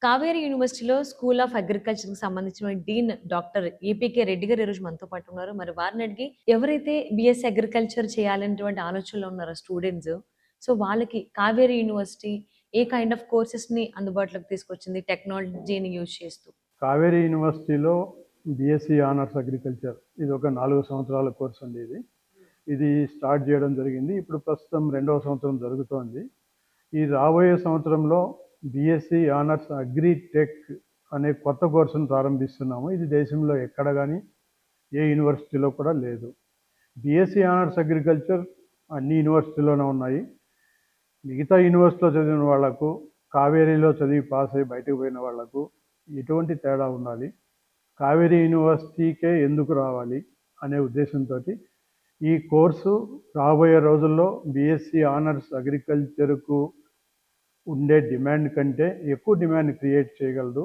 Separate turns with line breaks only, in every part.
కావేరీ యూనివర్సిటీలో school of అగ్రికల్చర్‌కి సంబంధించిన dean doctor APK Reddy గారు ఈరోజు మనతో పాటు ఉన్నారు. మరి వారిని అడిగి ఎవరైతే బీఎస్సీ అగ్రికల్చర్ చేయాలనేటువంటి ఆలోచనలో ఉన్నారో స్టూడెంట్స్, సో వాళ్ళకి Kaveri university a kind of కోర్సెస్‌ని అందుబాటులోకి తీసుకొచ్చింది టెక్నాలజీని యూజ్ చేస్తూ?
కావేరీ యూనివర్సిటీలో బీఎస్సీ ఆనర్స్ అగ్రికల్చర్ ఇది ఒక 4 సంవత్సరాల కోర్స్ అండి ఇది. ఇది స్టార్ట్ చేయడం జరిగింది. ఇప్పుడు ప్రస్తుతం రెండవ సంవత్సరం జరుగుతోంది. ఈ రాబోయే సంవత్సరంలో బీఎస్సీ ఆనర్స్ అగ్రిటెక్ అనే కొత్త కోర్సును ప్రారంభిస్తున్నాము. ఇది దేశంలో ఎక్కడ కానీ ఏ యూనివర్సిటీలో కూడా లేదు. బీఎస్సీ ఆనర్స్ అగ్రికల్చర్ అన్ని యూనివర్సిటీలోనే ఉన్నాయి. మిగతా యూనివర్సిటీలో చదివిన వాళ్లకు, కావేరీలో చదివి పాస్ అయ్యి బయటకు పోయిన వాళ్లకు ఎటువంటి తేడా ఉండాలి, కావేరీ యూనివర్సిటీకే ఎందుకు రావాలి అనే ఉద్దేశంతో ఈ కోర్సు రాబోయే రోజుల్లో బీఎస్సీ ఆనర్స్ అగ్రికల్చర్కు ఉండే డిమాండ్ కంటే ఎక్కువ డిమాండ్ క్రియేట్ చేయగలదు.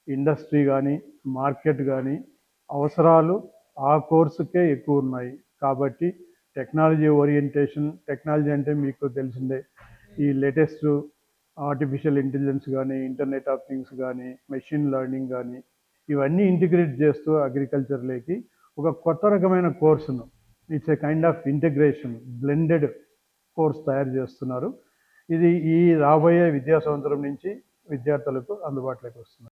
ఇండస్ట్రీ కానీ, మార్కెట్ కానీ అవసరాలు ఆ కోర్సుకే ఎక్కువ ఉన్నాయి. కాబట్టి టెక్నాలజీ ఓరియంటేషన్, టెక్నాలజీ అంటే మీకు తెలిసిందే, ఈ లేటెస్ట్ ఆర్టిఫిషియల్ ఇంటెలిజెన్స్ కానీ, ఇంటర్నెట్ ఆఫ్ థింగ్స్ కానీ, మెషిన్ లెర్నింగ్ కానీ ఇవన్నీ ఇంటిగ్రేట్ చేస్తూ అగ్రికల్చర్లోకి ఒక కొత్త రకమైన కోర్సును, it's a kind of integration blended course తయారు చేస్తున్నారు. ఇది ఈ రాబోయే విద్యా సంవత్సరం నుంచి విద్యార్థులకు అందుబాటులోకి వస్తుంది.